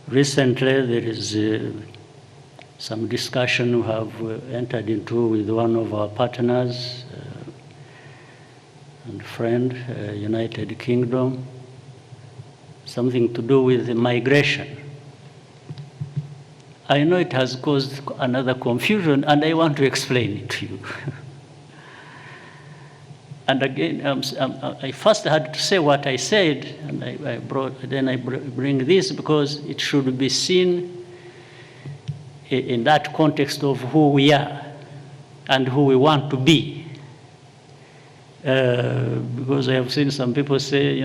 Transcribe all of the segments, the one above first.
Recently, there is some discussion we have entered into with one of our partners and friend, United Kingdom, something to do with migration. I know it has caused another confusion, and I want to explain it to you. And again, I first had to say what I said, and I bring this because it should be seen in that context of who we are and who we want to be. Because I have seen some people say,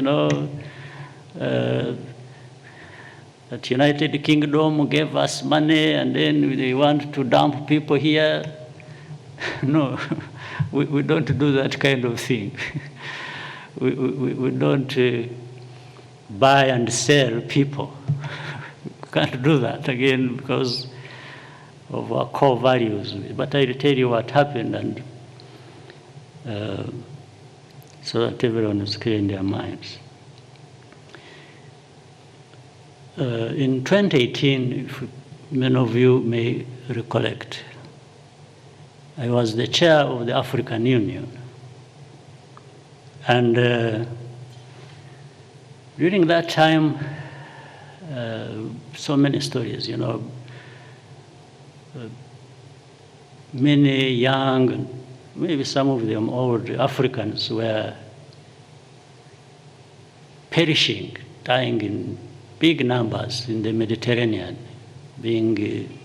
that United Kingdom gave us money and then they want to dump people here. No. We don't do that kind of thing. we don't buy and sell people. We can't do that, again, because of our core values. But I'll tell you what happened, and so that everyone is clear in their minds. In 2018, if many of you may recollect, I was the chair of the African Union. And during that time, so many stories, many young, maybe some of them old Africans were perishing, dying in big numbers in the Mediterranean, being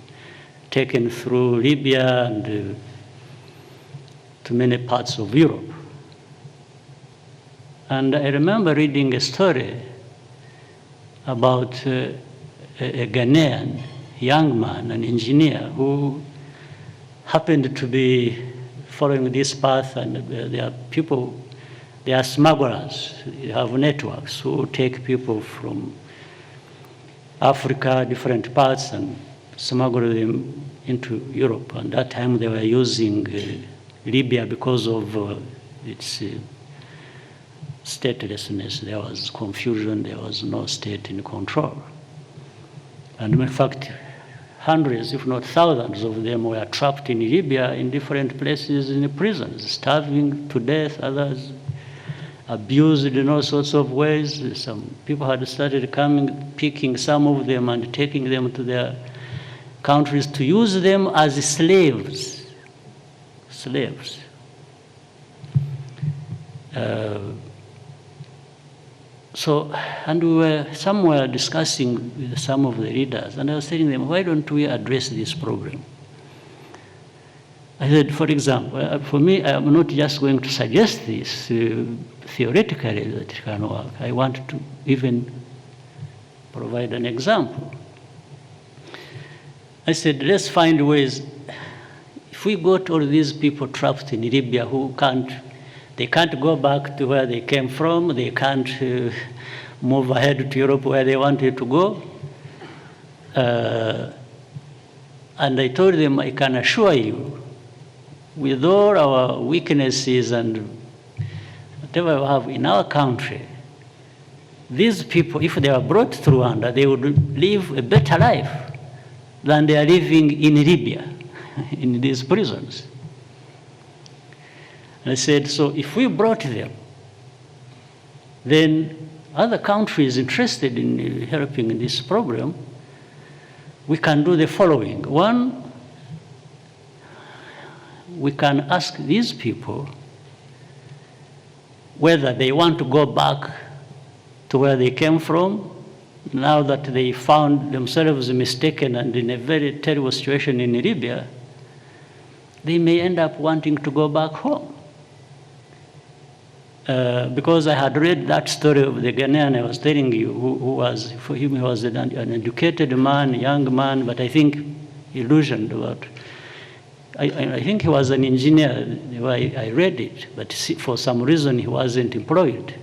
taken through Libya and to many parts of Europe. And I remember reading a story about a Ghanaian young man, an engineer, who happened to be following this path, and there are people, there are smugglers, they have networks who take people from Africa, different parts, and smuggle them into Europe. And that time they were using Libya because of its statelessness. There was confusion, there was no state in control. And in fact, hundreds, if not thousands of them were trapped in Libya in different places in the prisons, starving to death, others abused in all sorts of ways. Some people had started coming, picking some of them and taking them to their countries to use them as slaves. And we were somewhere discussing with some of the leaders, and I was telling them, why don't we address this problem? I said, for example, for me, I'm not just going to suggest this theoretically that it can work. I want to even provide an example. I said, let's find ways. If we got all these people trapped in Libya who they can't go back to where they came from, they can't move ahead to Europe where they wanted to go. And I told them, I can assure you, with all our weaknesses and whatever we have in our country, these people, if they were brought to Rwanda, they would live a better life than they are living in Libya, in these prisons. And I said, so if we brought them, then other countries interested in helping in this program, we can do the following. One, we can ask these people whether they want to go back to where they came from, now that they found themselves mistaken and in a very terrible situation in Libya. They may end up wanting to go back home. Because I had read that story of the Ghanaian I was telling you, who was, for him he was an educated man, young man, but I think illusioned about. I think he was an engineer, the way I read it, but for some reason he wasn't employed.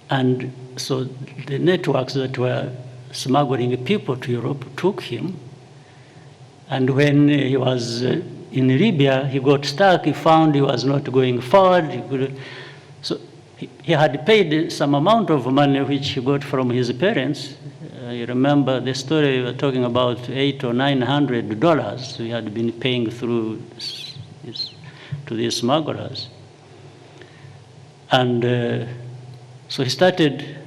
And so the networks that were smuggling people to Europe took him, and when he was in Libya, he got stuck, he found he was not going forward. So he had paid some amount of money which he got from his parents. You remember the story we were talking about, $800 or $900 he had been paying through to these smugglers. And so he started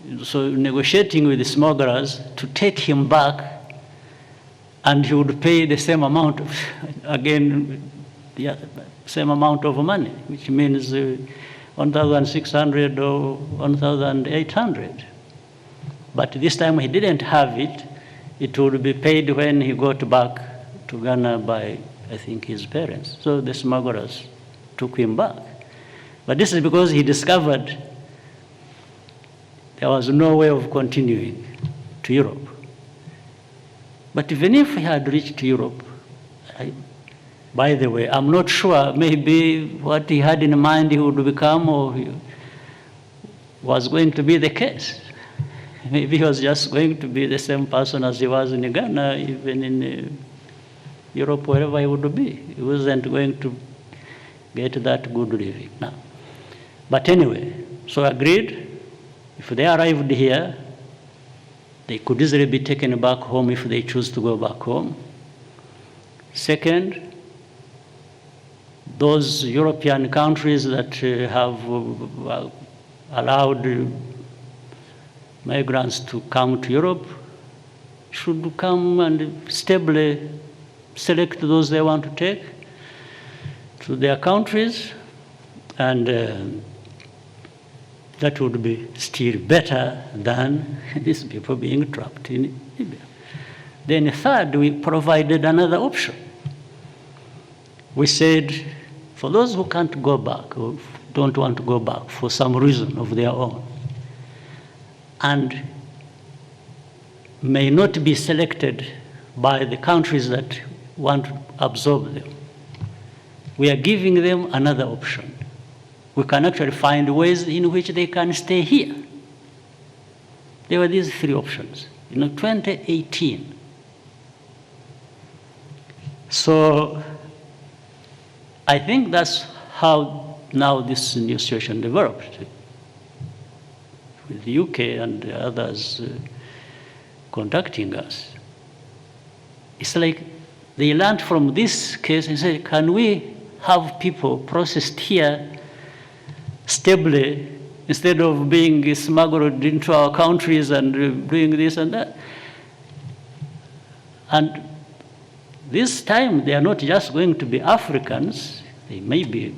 negotiating with the smugglers to take him back, and he would pay the same amount of, again, the same amount of money, which means 1,600 or 1,800. But this time he didn't have it. It would be paid when he got back to Ghana by, I think, his parents. So the smugglers took him back. But this is because he discovered there was no way of continuing to Europe. But even if he had reached Europe, by the way, I'm not sure, maybe what he had in mind he would become or was going to be the case. Maybe he was just going to be the same person as he was in Ghana, even in Europe, wherever he would be. He wasn't going to get that good living now. But anyway, so agreed, if they arrived here, they could easily be taken back home if they choose to go back home. Second, those European countries that have allowed migrants to come to Europe should come and stably select those they want to take to their countries, and that would be still better than these people being trapped in Libya. Then third, we provided another option. We said, for those who can't go back or don't want to go back for some reason of their own, and may not be selected by the countries that want to absorb them, we are giving them another option. We can actually find ways in which they can stay here. There were these three options in 2018. So I think that's how now this new situation developed, with the UK and others contacting us. It's like they learned from this case and said, can we have people processed here stably instead of being smuggled into our countries and doing this and that? And this time, they are not just going to be Africans. They may be,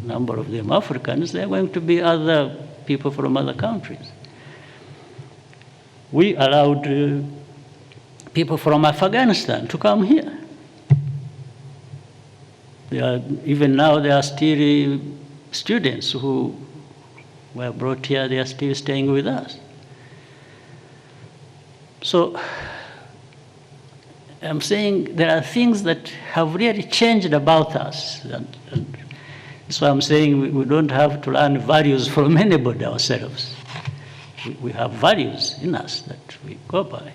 a number of them Africans. They are going to be other people from other countries. We allowed people from Afghanistan to come here. Even now, there are still students who were brought here. They are still staying with us. So I'm saying there are things that have really changed about us. And that's why I'm saying we don't have to learn values from anybody ourselves. We have values in us that we go by.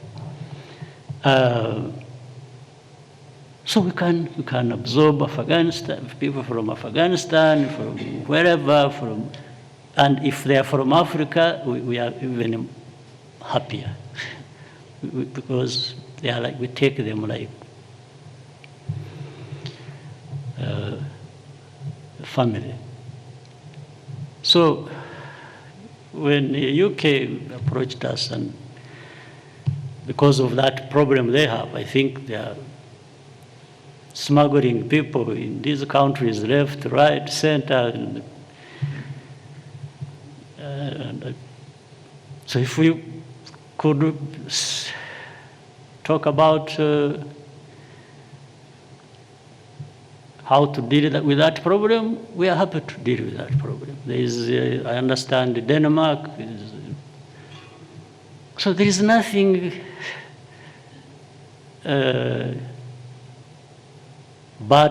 So we can absorb Afghanistan, people from Afghanistan, from wherever, and if they are from Africa, we are even happier because they are like, we take them like family. So when the UK approached us, and because of that problem they have, I think they are smuggling people in these countries, left, right, center. And so if we could talk about how to deal with that problem, we are happy to deal with that problem. There is, I understand, Denmark. So there is nothing bad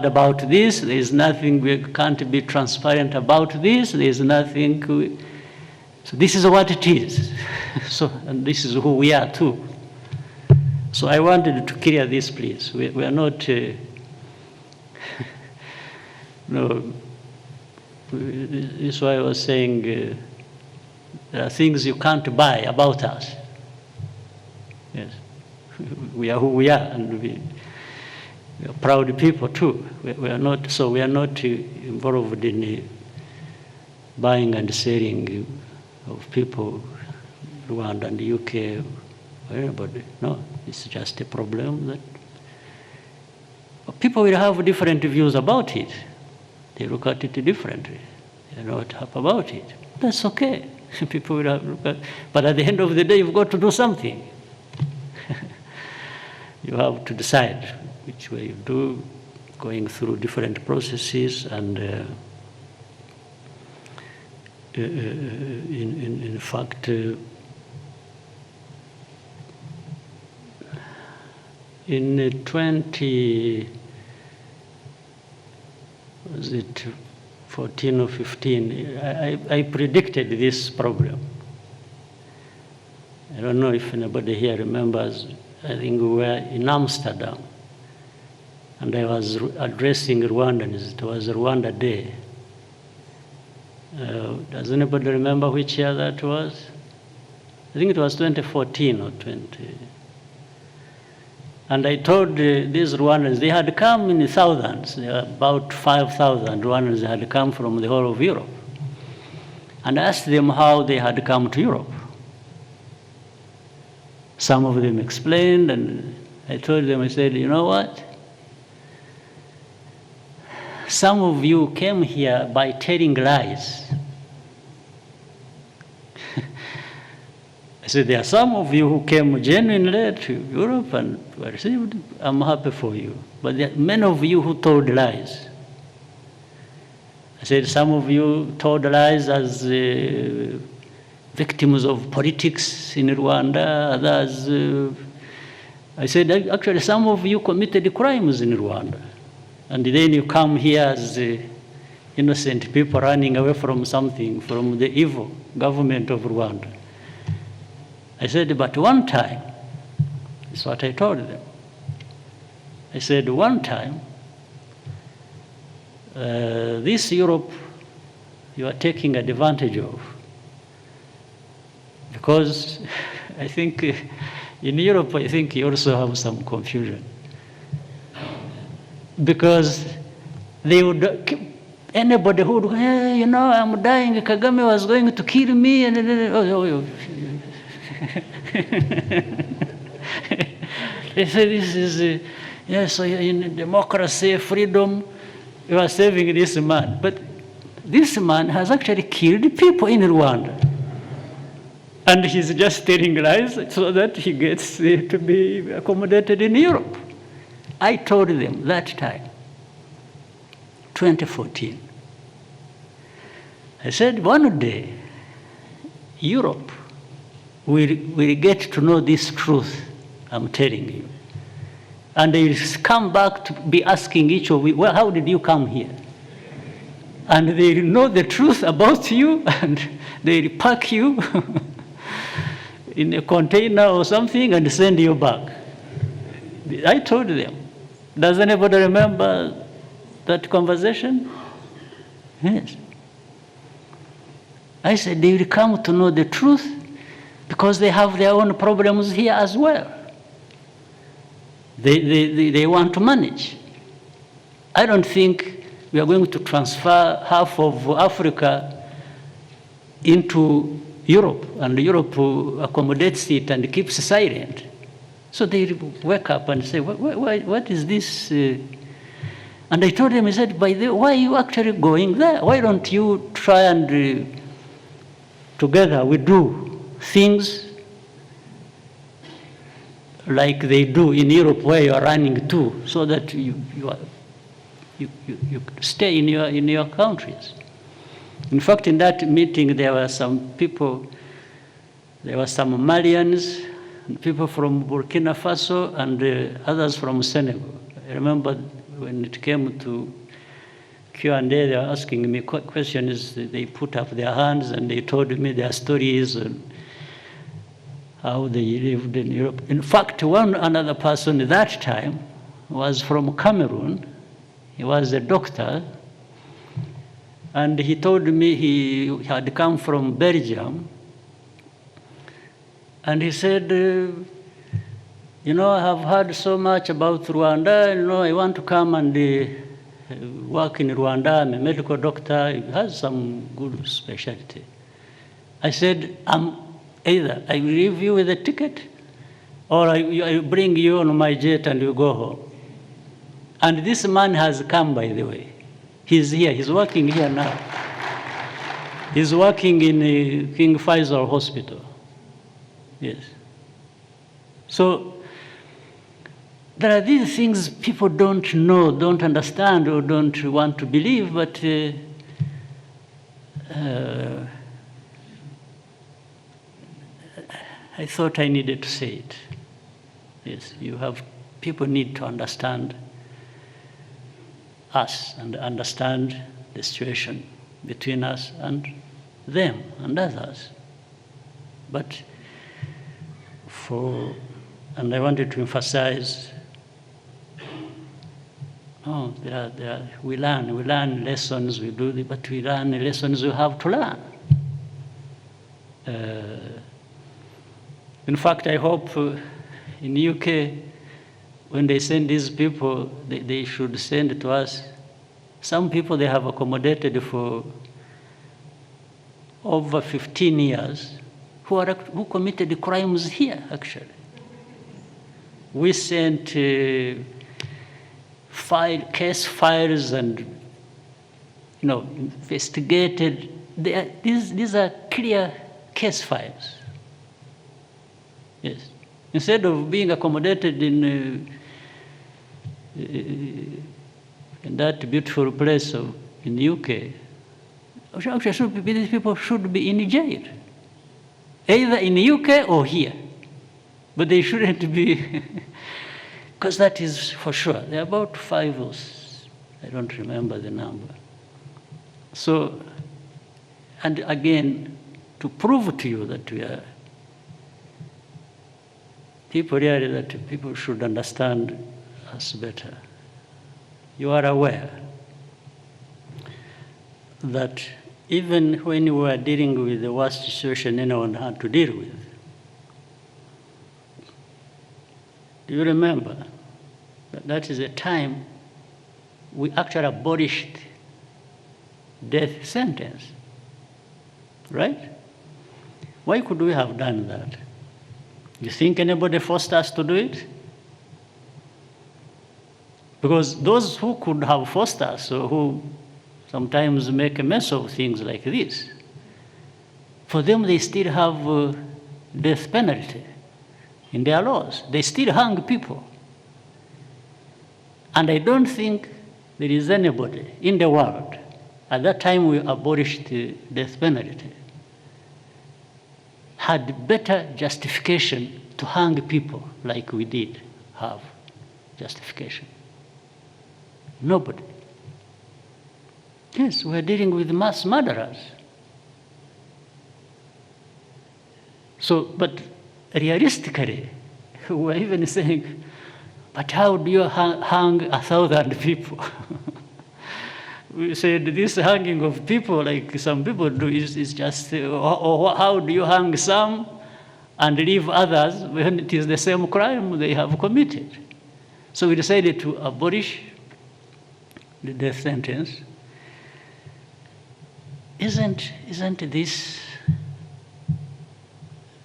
about this. There is nothing we can't be transparent about this. There is nothing. So this is what it is. So, and this is who we are too. So I wanted to clear this, please. We are not. No, This is why I was saying there are things you can't buy about us. Yes, we are who we are, and we are proud people too. We are not involved in buying and selling of people, Rwanda and the UK, or anybody. No, it's just a problem that people will have different views about it. They look at it differently. They're not happy about it. That's okay. People will have, but at the end of the day, you've got to do something. You have to decide which way you do, going through different processes, and in fact, in 14 or 15, I predicted this problem. I don't know if anybody here remembers. I think we were in Amsterdam, and I was addressing Rwandans. It was Rwanda Day. Does anybody remember which year that was? I think it was 2014 or 20. And I told these Rwandans, they had come in thousands. There were about 5,000 Rwandans that had come from the whole of Europe. And I asked them how they had come to Europe. Some of them explained, and I told them, I said, you know what? Some of you came here by telling lies. I said, there are some of you who came genuinely to Europe and were received. I'm happy for you. But there are many of you who told lies. I said, some of you told lies as victims of politics in Rwanda, others. I said, actually, some of you committed crimes in Rwanda. And then you come here as innocent people running away from something, from the evil government of Rwanda. I said, but one time, that's what I told them. I said, one time, this Europe you are taking advantage of. Because I think in Europe, I think you also have some confusion. Because they would, anybody who would, hey, you know, I'm dying, Kagame was going to kill me, and they say this is, yes, in democracy, freedom, you are saving this man. But this man has actually killed people in Rwanda. And he's just telling lies so that he gets to be accommodated in Europe. I told them that time, 2014. I said, one day, Europe will get to know this truth, I'm telling you. And they'll come back to be asking each of you, well, how did you come here? And they'll know the truth about you, and they'll pack you in a container or something and send you back. I told them. Does anybody remember that conversation? Yes. I said, they will come to know the truth because they have their own problems here as well. They want to manage. I don't think we are going to transfer half of Africa into Europe, and Europe accommodates it and keeps silent. So they wake up and say, what is this? And I told them, I said, by the way, why are you actually going there? Why don't you try and together we do things like they do in Europe where you are running to, so that you stay in your countries. In fact, in that meeting, there were some people, there were some Malians, people from Burkina Faso, and others from Senegal. I remember when it came to Q&A, they were asking me questions. They put up their hands and they told me their stories and how they lived in Europe. In fact, one another person at that time was from Cameroon. He was a doctor. And he told me he had come from Belgium. And he said, you know, I have heard so much about Rwanda, you know, I want to come and work in Rwanda. I'm a medical doctor. He has some good specialty. I said, either I will leave you with a ticket or I bring you on my jet and you go home. And this man has come, by the way. He's here. He's working here now. He's working in King Faisal Hospital. Yes. So there are these things people don't know, don't understand, or don't want to believe, but I thought I needed to say it. Yes, people need to understand us and understand the situation between us and them and others. But and I wanted to emphasize, we learn lessons, we do, but we learn lessons we have to learn. In fact, I hope in the UK, when they send these people, they should send to us some people they have accommodated for over 15 years who committed crimes here, actually. We sent case files and, investigated. These are clear case files. Yes. Instead of being accommodated in that beautiful place in the UK, these people should be in jail, either in the UK or here. But they shouldn't be, because that is for sure. There are about 5 or 6, I don't remember the number. So, and again, to prove to you that we are people really, that people should understand us better. You are aware that even when we were dealing with the worst situation anyone had to deal with, do you remember that is a time we actually abolished death sentence, right? Why could we have done that? You think anybody forced us to do it? Because those who could have forced us, or who sometimes make a mess of things like this, for them they still have death penalty in their laws. They still hang people. And I don't think there is anybody in the world, at that time we abolished the death penalty, had better justification to hang people like we did have justification. Nobody. Yes, we're dealing with mass murderers. So, but realistically, we're even saying, but how do you hang 1,000 people? We said this hanging of people, like some people do, is just, or how do you hang some and leave others when it is the same crime they have committed? So we decided to abolish the death sentence. Isn't this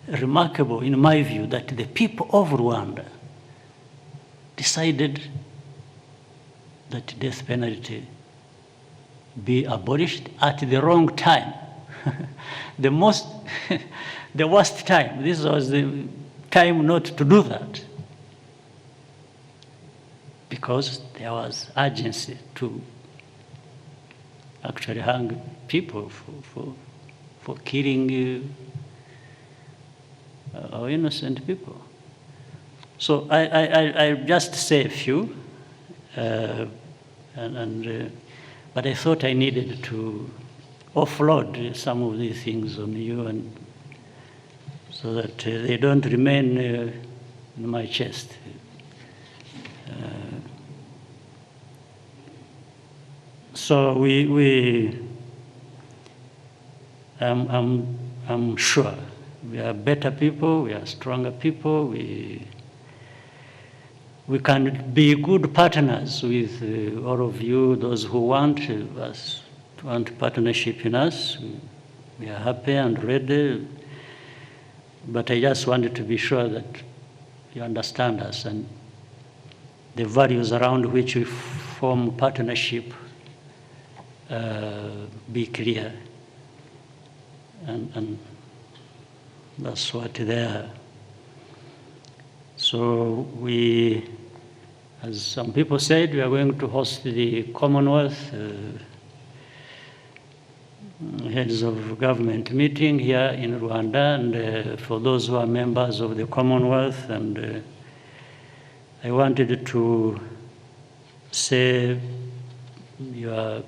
remarkable, in my view, that the people of Rwanda decided that death penalty be abolished at the wrong time? The worst time. This was the time not to do that, because there was urgency to actually hang people for killing our innocent people. So I just say a few, but I thought I needed to offload some of these things on you, and so that they don't remain in my chest. So I'm sure we are better people, we are stronger people, we can be good partners with all of you, those who want partnership in us. We are happy and ready, but I just wanted to be sure that you understand us and the values around which we form partnership be clear. And that's what they are. So we, as some people said, we are going to host the Commonwealth heads of government meeting here in Rwanda, and for those who are members of the Commonwealth, and I wanted to say your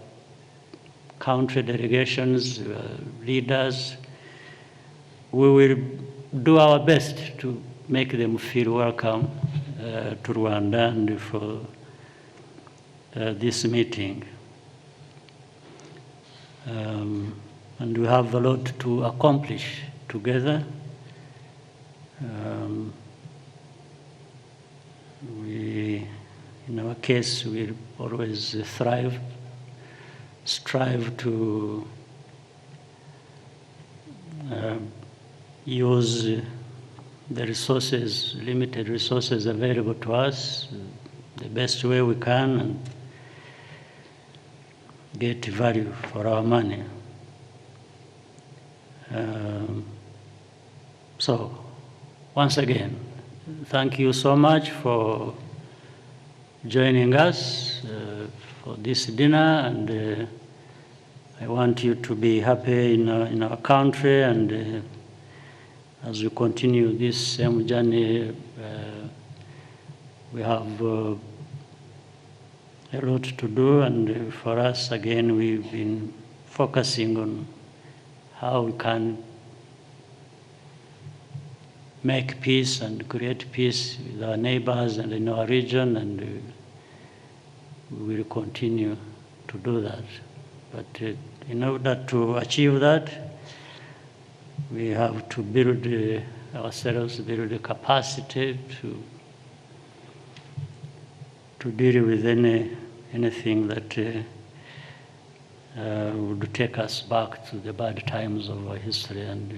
country delegations, your leaders, we will do our best to make them feel welcome to Rwanda and for this meeting. And we have a lot to accomplish together. In our case, we always strive to use the resources, limited resources available to us, the best way we can, and get value for our money. So, once again, thank you so much for joining us for this dinner, and I want you to be happy in our country, and as we continue this same journey, we have a lot to do, and for us, again, we've been focusing on how we can make peace and create peace with our neighbors and in our region, and we will continue to do that. But in order to achieve that, we have to build ourselves, build the capacity to deal with anything that would take us back to the bad times of our history, and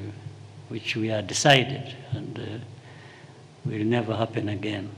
which we are decided and will never happen again.